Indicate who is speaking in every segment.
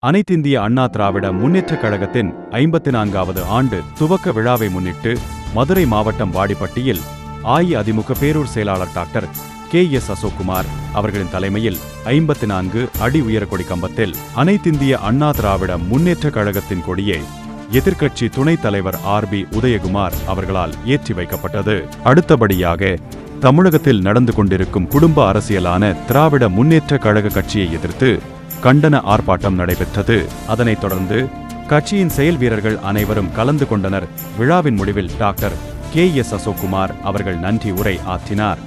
Speaker 1: அனைத்திந்திய அண்ணா திராவிட முன்னேற்றக் கழகத்தின் 54வது ஆண்டு துவக்க விழாவை முன்னிட்டு மதுரை மாவட்டம் வாடிப்பட்டியில் அஇஅதிமுக பேரூர் செயலாளர் டாக்டர் KS அசோக்குமார் அவர்களின் தலைமையில் 54 அடி உயர கொடி கம்பத்தில் அனைத்திந்திய அண்ணா திராவிட முன்னேற்றக் கழகத்தின் கொடியை எதிர்க்கட்சி துணைத் தலைவர் RB உதயகுமார் அவர்களால் ஏற்றி வைக்கப்பட்டது. அடுத்தபடியாக தமிழகத்தில் நடந்து கொண்டிருக்கும் குடும்ப அரசியலான திராவிட முன்னேற்றக் கழக கட்சியை எதிர்த்து கண்டன ஆர்ப்பாட்டம் நடைபெற்றது. அதனைத் தொடர்ந்து கட்சியின் செயல் வீரர்கள் அனைவரும் கலந்து கொண்டனர். விழாவின் முடிவில் டாக்டர் KS அசோக்குமார் அவர்கள் நன்றி உரை ஆற்றினார்.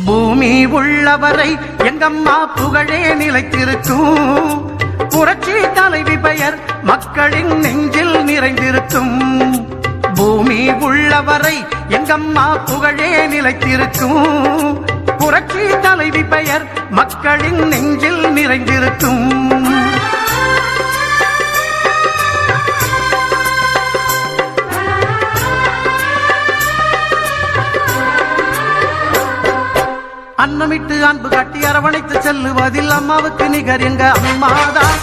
Speaker 2: பூமி உள்ளவரை எங்கம்மா புகழே நிலைத்திருக்கும், புரட்சி தலைவி பெயர் மக்களின் நெஞ்சில் நிறைந்திருக்கும். பூமி உள்ளவரை எங்கம்மா புகழே நிலைத்திருக்கும், புரட்சி தலைவி பெயர் மக்களின் நெஞ்சில் நிறைந்திருக்கும். அன்னமிட்டு அன்பு காட்டி அரவணைத்து செல்லுவதில் அம்மாவுக்கு நிகர் எங்க அம்மாதான்.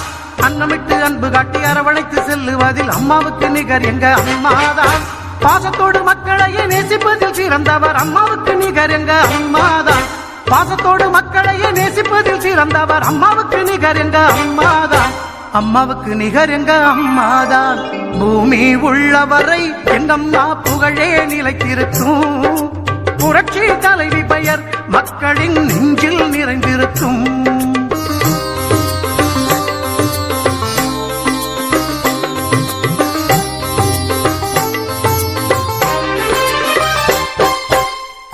Speaker 2: அன்னமிட்டு அன்பு காட்டி அரவணைத்து செல்லுவதில் அம்மாவுக்கு நிகர் எங்க அம்மாதான். பாசத்தோடு மக்களையே நேசிப்பதில் சிறந்தவர் அம்மாவுக்கு நிகர் எங்க அம்மாதான். பாசத்தோடு மக்களையே நேசிப்பதில் சிறந்தவர் அம்மாவுக்கு நிகர் எங்க அம்மாதான். அம்மாவுக்கு நிகர் எங்க அம்மாதான். பூமி உள்ளவரை எங்கம்மா புகழே நிலைத்திருக்கும், புரட்சி தலைவி பெயர் மக்களின் நெஞ்சில் நிறைந்திருக்கும்.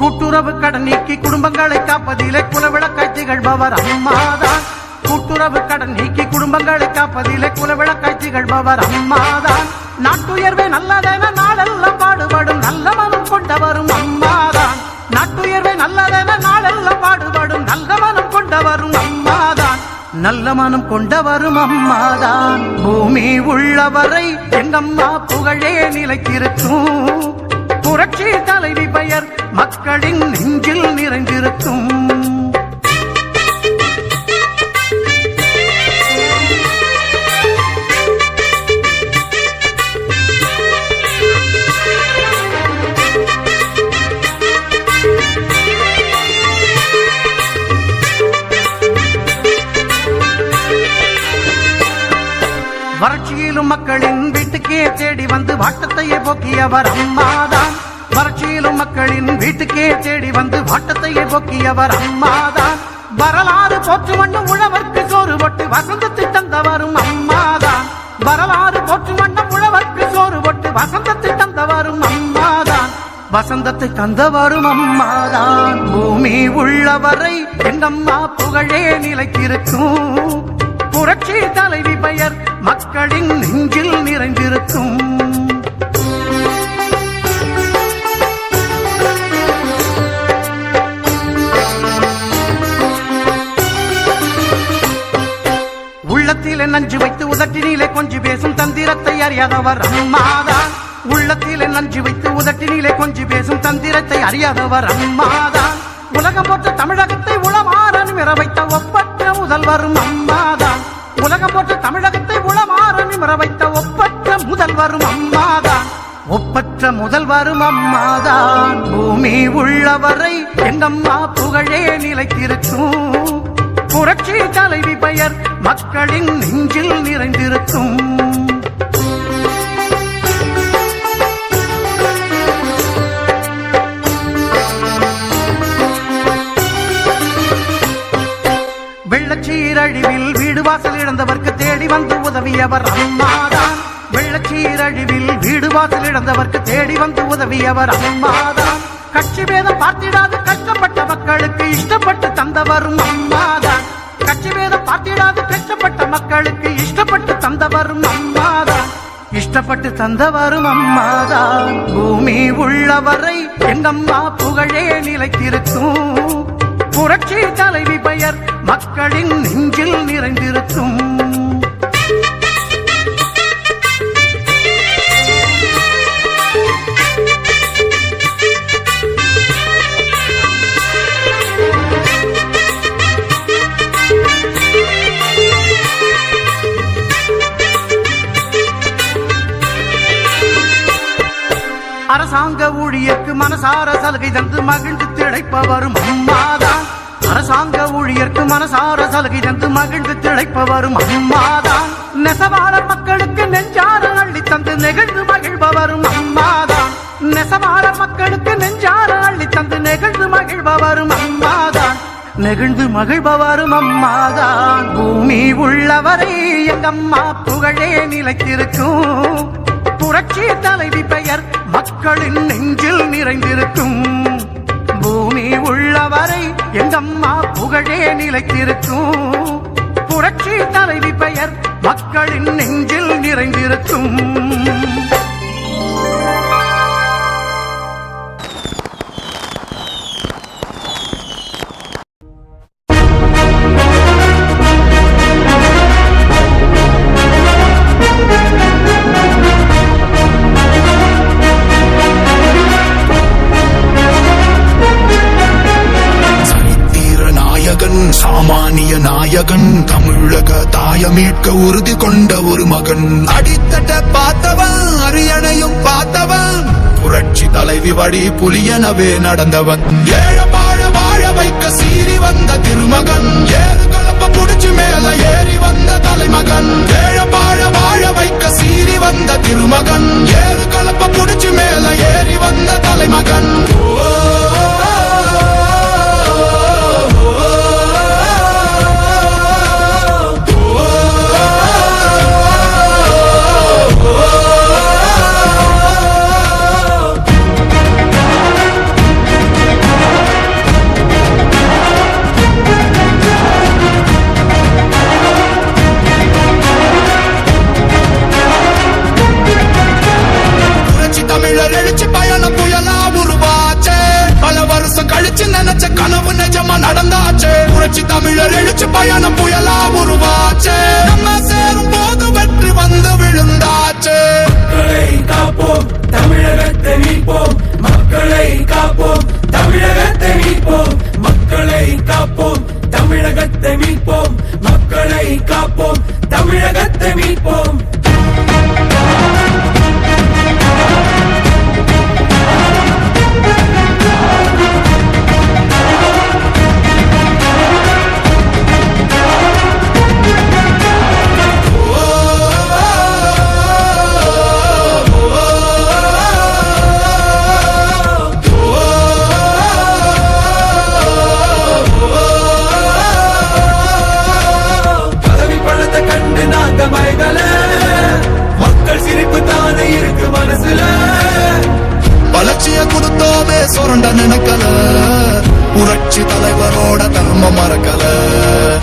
Speaker 2: கூட்டுறவு கடன் நீக்கி குடும்பங்களை காப்பதிலே குலவிளக்காய் திகழ்பவர் அம்மாதான். கூட்டுறவு கடன் நீக்கி குடும்பங்களை காப்பதிலே குலவிளக்காய் திகழ்பவர் அம்மாதான். நாட்டுயர்வே நல்லதென நாளெல்லாம் பாடுபடும் நல்ல மனம் கொண்டவரும் அம்மாதான். நாட்டுயர்வே நல்லதென நாளெல்லாம் பாடுபடும் நல்ல மனம் கொண்டவரும் அம்மாதான். நல்ல மனம் கொண்டவரும் அம்மாதான். பூமி உள்ளவரை எங்கம்மா புகழே நிலைத்திருக்கும், புரட்சி தலைவி பெயர் மக்களின் நெஞ்சில் நிறைந்திருக்கும். வறட்சியிலும் மக்களின் வீட்டுக்கே தேடி வந்து வாட்டத்தையே போக்கியவர் அம்மாதான். வறட்சியிலும் மக்களின் வீட்டுக்கே தேடி வந்து வாட்டத்தையே போக்கியவர் அம்மாதான். வரலாறு போற்று வண்ணம் உழவர்க்கு சோறு போட்டு வசந்தத்தை தந்தவரும் அம்மாதான். வரலாறு போற்று வண்ணம் உழவர்க்கு சோறு போட்டு வசந்தத்தை தந்தவரும் அம்மாதான். வசந்தத்தை தந்தவரும் அம்மாதான். பூமி உள்ளவரை எங்கம்மா புகழே நிலைத்திருக்கும், புரட்சி தலைவி பெயர் மக்களின் நெஞ்சில் நிறைந்திருக்கும். உள்ளத்திலே நஞ்சு வைத்து உதட்டினிலே கொஞ்சி பேசும் தந்திரத்தை அறியாதவர் அம்மாதான். உள்ளத்திலே நஞ்சு வைத்து உதட்டினிலே கொஞ்சி பேசும் தந்திரத்தை அறியாதவர் அம்மாதான். உலகம் போற்ற தமிழகத்தை உளமாற நிமிர வைத்த ஒப்பற்ற முதல்வரும் அம்மாதான். உலகம் போற்ற தமிழகத்தை உளமாற நிமிர வைத்த ஒப்பற்ற முதல்வரும் அம்மாதான். ஒப்பற்ற முதல்வரும் அம்மாதான். பூமி உள்ளவரை எங்கம்மா புகழே நிலைத்திருக்கும், புரட்சி தலைவி பெயர் மக்களின் நெஞ்சில் நிறைந்திருக்கும். வெள்ளச்சீரழிவில் வீடு வாசல் இழந்தவர்க்கு தேடி வந்து உதவியவர் அம்மாதான். வெள்ளச்சீரழிவில் வீடு வாசல் இழந்தவர்க்கு தேடி வந்து உதவியவர் அம்மாதான். கட்சி பேதம் பார்த்திடாது கஷ்டப்பட்ட மக்களுக்கு இஷ்டப்பட்டு தந்தவரும் அம்மாதான். கட்சி பேதம் பார்த்திடாது கஷ்டப்பட்ட மக்களுக்கு இஷ்டப்பட்டு தந்தவரும் அம்மாதான். இஷ்டப்பட்டு தந்தவரும் அம்மாதான். பூமி உள்ளவரை எங்கம்மா புகழே நிலைத்திருக்கும், புரட்சி தலைவி பெயர் மக்களின் நெஞ்சில் நிறைந்திருக்கும். அரசாங்க ஊழியர்க்கு மனசார சலுகை தந்து மகிழ்ந்து திளைப்பவரும் அம்மாதான். அரசாங்க ஊழியர்க்கு மனசார சலுகை தந்து மகிழ்ந்து திளைப்பவரும் அம்மாதான். நெசவாளர் மக்களுக்கு நெஞ்சார அள்ளி தந்து நெகிழ்ந்து மகிழ்பவரும் அம்மாதான். நெசவாளர் மக்களுக்கு நெஞ்சார அள்ளி தந்து நெகிழ்ந்து மகிழ்பவரும் அம்மாதான். நெகிழ்ந்து மகிழ்பவரும் அம்மாதான். பூமி உள்ளவரை எங்கம்மா புகழே நிலைத்திருக்கும். புரட்சி தலைவி பெயர் மக்களின் நெஞ்சில் நிறைந்திருக்கும். பூமி உள்ளவரை எங்கம்மா புகழே நிலைத்திருக்கும். புரட்சி தலைவி பெயர் மக்களின் நெஞ்சில் நிறைந்திருக்கும்.
Speaker 3: சாமானிய நாயகன், தமிழக தாயமீட்க உறுதி கொண்ட ஒரு மகன். அடித்தட்ட பார்த்தவன், அரியணையும் பார்த்தவன், புரட்சி தலைவி வழி புலியனவே நடந்தவன். ஏழ வாழ வாழ வைக்க சீறி வந்த திருமகன், ஏறு கலப்ப புடிச்சு மேல ஏறி வந்த தலைமகன். ஏழ வாழ வாழ வைக்க சீறி வந்த திருமகன், ஏறு கலப்ப புடிச்சு மேல ஏறி வந்த தலைமகன். எழுச்சி பயணம் புயலா உருவாச்சே, பல வருஷம் கழிச்சு நினைச்ச கனவு நிஜமா நடந்தாச்சே. புரட்சி தமிழர் எழுச்சி பயணம் புயலா உருவாச்சே, நம்ம சேரும் போது வெற்றி வந்து விழுந்தாச்சே.
Speaker 4: மக்களை காப்போம், தமிழகத்தை மீட்போம். மக்களை காப்போம், தமிழகத்தை மீட்போம். மக்களை காப்போம், தமிழகத்தை மீட்போம். மக்களை காப்போம், தமிழகத்தை மீட்போம். மக்கள் சிரிப்பு தானே இருக்கு மனசுல.
Speaker 3: வளர்ச்சிய கொடுத்தோமே சுரண்ட நினைக்கல, புரட்சி தலைவரோட தர்மம் மறக்கல.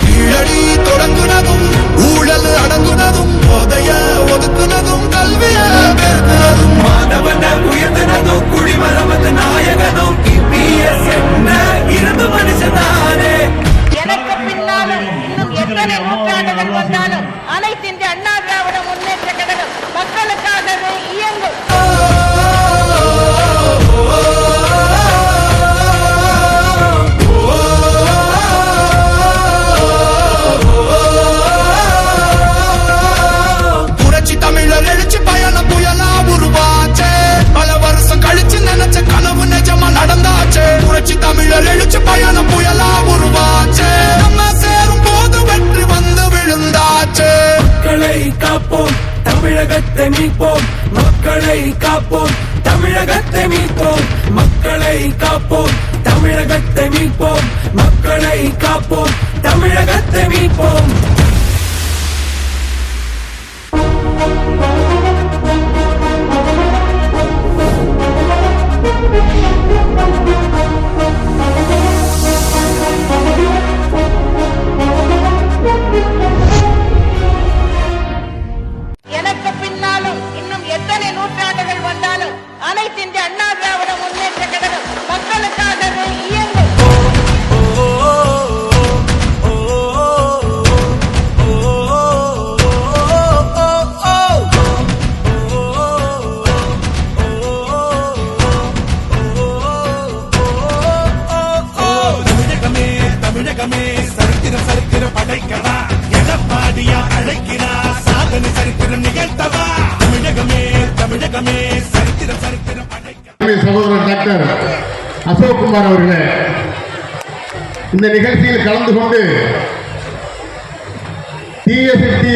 Speaker 3: கீழடி தொடங்குனதும் ஊழல் அடங்குனதும், போதைய ஒதுக்குனதும் கல்விய பெருக்குனதும்,
Speaker 4: மாதவன உயர்ந்தனதும் குடிமரமத்து நாயகனும் இபிஎஸ் என்ன இருந்து மனுஷனானே.
Speaker 5: எனக்கு பின்னாலும் இன்னும் எத்தனை நூற்றாண்டுகள் வந்தாலும் அனைத்து இந்திய அண்ணா திராவிட முன்னேற்ற கழகம் மக்களுக்காகவே இயங்கும்.
Speaker 3: புரட்சி தமிழர் எழுச்சி பயணம் புயலா உருவாச்சே, பல வருஷம் கழிச்சு நினைச்ச கனவு நிஜமா நடந்தாச்சே. புரட்சி தமிழர் எழுச்சி பயணம் புயலா உருவாச்சே, நம்ம சேரும் போது வெற்றி வந்து விழுந்தாச்சே.
Speaker 4: மக்களை காப்போம், தமிழகத்தை மீட்போம். மக்களை காப்போம், தமிழகத்தை மீட்போம். மக்களை காப்போம், தமிழகத்தை மீட்போம். மக்களை காப்போம், தமிழகத்தை மீட்போம்.
Speaker 5: எனக்கு பின்னாலும் இன்னும் எத்தனை நூற்றாண்டுகள் வந்தாலும் அனைத்து இந்திய அண்ணா திராவிட முன்னேற்ற கழகம் மக்களுக்காகவே இயங்கும்.
Speaker 6: செயலாளர் டாக்டர் அசோக்குமார் அவர்களே இந்த நிகழ்ச்சியில் கலந்து கொண்டு தீய சக்தி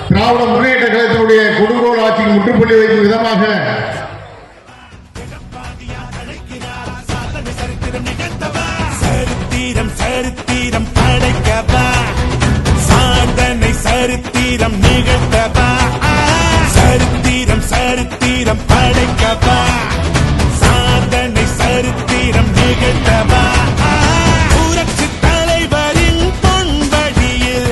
Speaker 6: திராவிட முன்னேற்ற கழகத்தினுடைய கொடுங்கோல் ஆட்சிக்கு முற்றுப்புள்ளி வைக்கும் விதமாக
Speaker 7: சரித்திரம் சரித்திரம் படைக்கவா சாதனை சரித்திரம் நிகழ்த்தவா சரித்திரம் சரித்திரம் படைக்கவா சாதனை சரித்திரம் நிகழ்த்தவா புரட்சி தலைவரின் பொன்வழியில்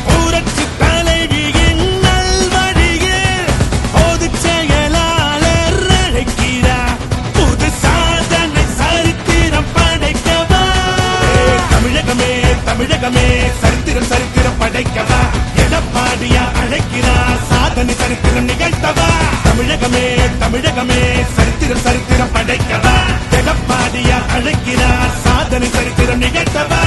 Speaker 7: புரட்சி தலைவியின் நல்வழியில் பொதுச் செயலாளர் அழைக்கிறார் புது சாதனை சரித்திரம் படைக்கவா தமிழகமே தமிழகமே சரித்திரம் சரித்திரம் படைக்கவா எடப்பாடியா அழைக்கிறார் சாதனை சரித்திரம் நிகழ்த்தவா தமிழகமே தமிழகமே சரித்திரம் சரித்திரம் படைக்கவா எடப்பாடியா அழைக்கிறார் சாதனை சரித்திரம் நிகழ்த்தவா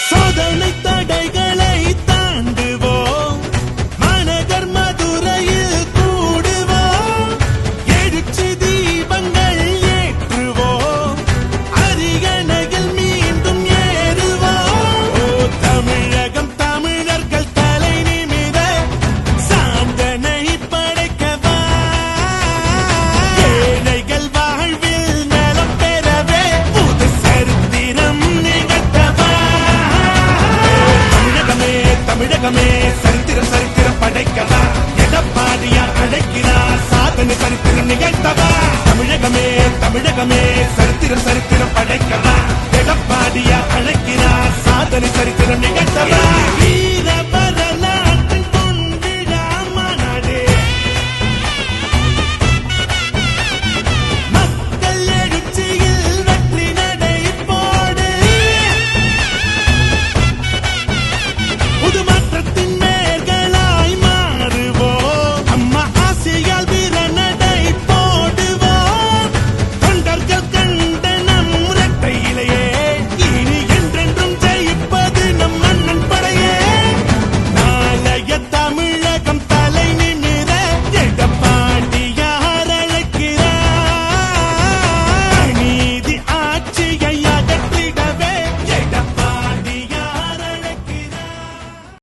Speaker 7: சோதனை தடைகளை தாண்டுவோம் மாநகர் மதுரையில் கூடுவோம் எழுச்சி தீபங்கள் ஏற்றுவோம் அரியணையில் மீண்டும் ஏறுவோம் தமிழகம் தமிழர்கள் தலை நிமிர சாதனை படைக்கவா ஏழைகள் வாழ்வில் நலம் பெறவே புது சரித்திரம் நிகழ்த்தவா தமிழகமே தமிழகமே சரித்திரம் சரித்திரம் படைக்கவா எடப்பாடியார் அழைக்கிறார் சாதனை சரித்திரம் நிகழ்த்தவா தமிழகமே தமிழகமே சரித்திரம் சரித்திரம் படைக்கவா எடப்பாடியார் அழைக்கிறார் சாதனை சரித்திரம் நிகழ்த்தவா